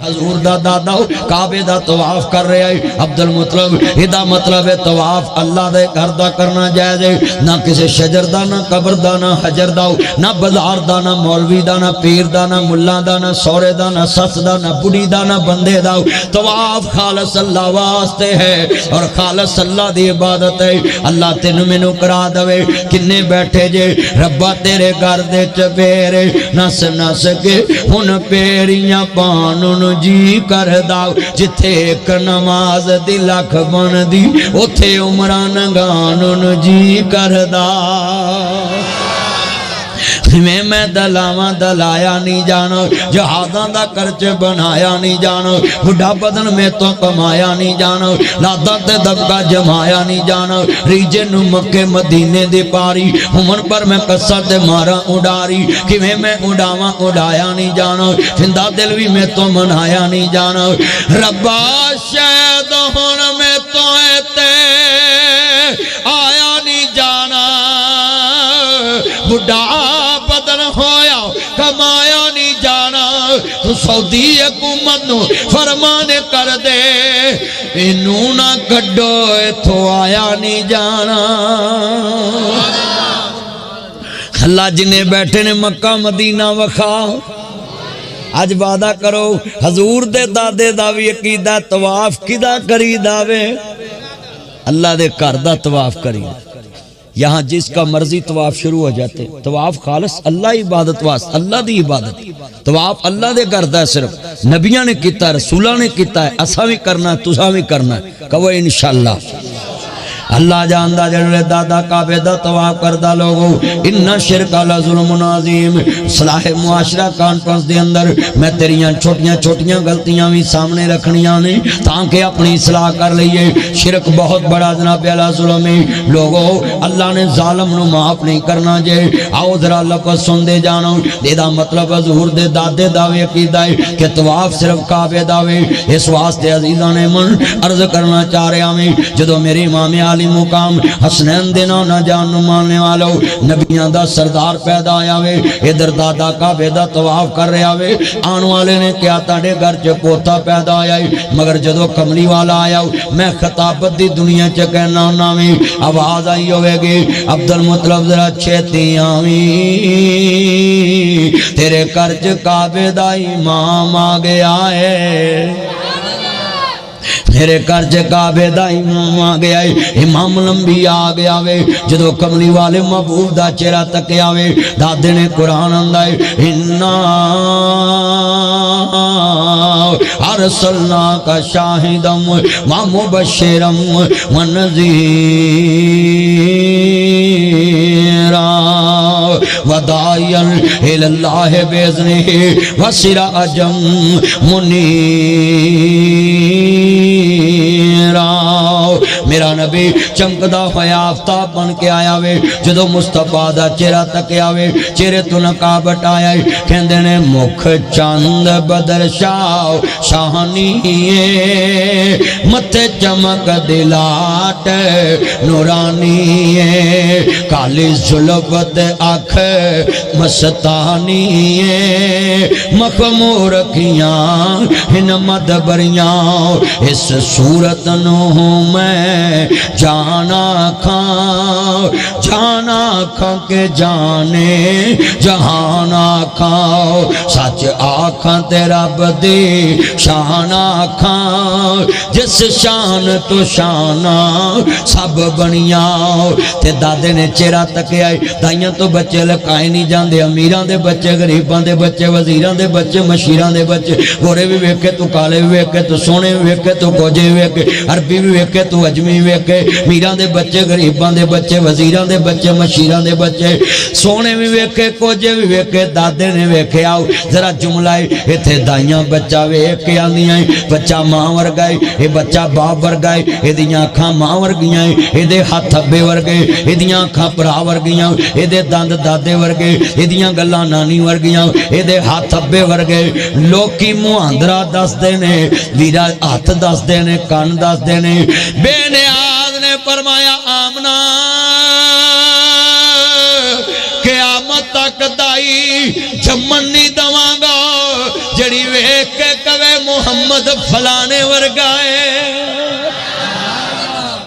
حضور دا دادا کعبے دا طواف کر رہا ہے عبد المطلب ادا مطلب ہے طواف اللہ دے گھر دا کرنا جائز ہے نہ کسی شجر دا نہ قبر دا نہ حجر دا نہ بازار دا نہ مولوی دا نہ پیر دا نہ ملا دا نہ سورے دا نہ سس دا نہ بڑی دا نہ بندے دا طواف خالص اللہ واسطے ہے اور خالص اللہ دی عبادت ہے اللہ تین مینوں کرا دے کنے بیٹھے جے ربا تیرے گھر دے چپیرے نس نس کے ہن پیریاں پانوں جی کر داؤ جتھے ایک نماز دی لکھ بن دی اتھے عمران گانوں جی کر داؤ میں دلاواں دلایا نہیں جانو جہاداں دا کرچ بنایا نہیں جانو بڑھا بدن میں تو کمایا نہیں جانو لاداں تے دبکا جمایا نہیں جانو ریجے نو مکے مدینے دی پاری ہمن پر میں قصہ تے مارا اڈاری کہ میں اڈاواں اڈایا نہیں جانو زندہ دل بھی میں تو منایا نہیں جانو ربا شاید ہن میں تو تے آیا نہیں جانا بڑھا ہویا کمایا نہیں جانا تو سعودی حکومت نو فرمان کر دے انہوں نہ کڈو ایتھو آیا نہیں جانا اللہ جنہیں بیٹھے نے مکہ مدینہ وکھا اج وعدہ کرو حضور دے دادے دا وی عقیدہ طواف کدا کری داوے اللہ دے گھر دا طواف کری یہاں جس کا مرضی طواف شروع ہو جاتے طواف خالص اللہ عبادت واسطے اللہ دی عبادت طواف اللہ دے کردا ہے صرف نبیاں نے کیتا ہے رسولاں نے کیتا ہے اساں بھی کرنا ہے تساں بھی کرنا ہے کہو انشاءاللہ اللہ جاندہ جڑے دادا کعبے دا طواف کردہ لوگو انہا شرک علی ظلم عظیم صلاح معاشرہ کانفرنس دے اندر میں تیریاں چھوٹیاں چھوٹیاں غلطیاں بھی سامنے رکھنیاں نے تاکہ اپنی اصلاح کر لئیے شرک بہت بڑا جناب علی ظلم لوگو اللہ نے ظالم نو معاف نہیں کرنا جے آؤ ذرا لفظ سن دے جانو دیدہ مطلب حضور دے دادے دعوے عقیدہ ہے کہ طواف صرف کعبے دعوے اس واسطے عزیزان من عرض کرنا چاہ رہے ہمیں جدو میری امام علی مقام حسنین دینا نہ جان ماننے والو نبیان دا سردار پیدا آیا وے ادھر دادا کعبے دا طواف کر رہا وے آن والے نے کیا تاڑے گھر چے پوتا پیدا آیا مگر جدو کملی والا آیا میں خطابت دی دنیا چے کہنا ہونا میں آواز آئی ہوئے گی عبد المطلب ذرا چھیتی آمی تیرے گھر چے کعبے دا امام آ گیا ہے میرے گھر چ کعبے دا امام آ گیا ہے امام لمبی آ گیا وے جدو کملی والے محبوب دا چہرہ تکیا وے دادے نے قرآن آندا ہے انا ارسلناک شاہدم و مبشرم و نذیرا وداعیا الی اللہ باذنہ و سراجا میرا نبی چمکدا ہویا آفتاب بن کے آیا وے جدو مصطفیٰ دا چہرہ تکیا وے چہرے تو نقاب ہٹایا کہندے نے مکھ چاند بدر شاہ شاہنی متھے چمک دلاٹ نورانی کالی زلفت اکھ مستانی مخمور کیاں ہن مدبریاں اس صورت نو میں جانا کھاں کے جانے جہان آکھاں سچ آکھاں تیرا بدی شان آکھاں جس شان تو شانہ سب بنیاں تے دادے نے چہرہ تکیا دائیاں تو بچے لکائے نہیں جاندے امیران دے بچے غریبان دے بچے وزیران دے بچے مشیران دے بچے گورے بھی ویکھے تو کالے بھی ویکھے تو سونے بھی ویکھے تو کوجے بھی ویکھے عربی بھی ویکھے تو اجمی ویکھے میران دے بچے غریبان دے بچے وزیران دے بچے مشیران دے بچے سونے بھی ویکھے کوجے بھی ویکھے دادے نے ویکھے آؤ ذرا جملہ ایتھے دائیاں بچہ ویکھے آندیاں بچہ ماں ورگائے یہ بچہ باپ ورگائے یہ دیاں اکھاں ماں ورگیاں یہ دے ہاتھ ابے ورگے یہ دیاں اکھاں پرا ورگیاں یہ دے دند دادے ورگے یہ دیاں گلاں نانی ورگیاں یہ دے ہاتھ ابے ورگے لوکی مہاندرا دس دینے ویرا ہاتھ دس دینے کان دس دینے بے نیاز نے فرمایا آمنہ قیامت تک دائی جمن نہیں دوانگا جڑی ویک کے کوے محمد فلانے ورگا ہے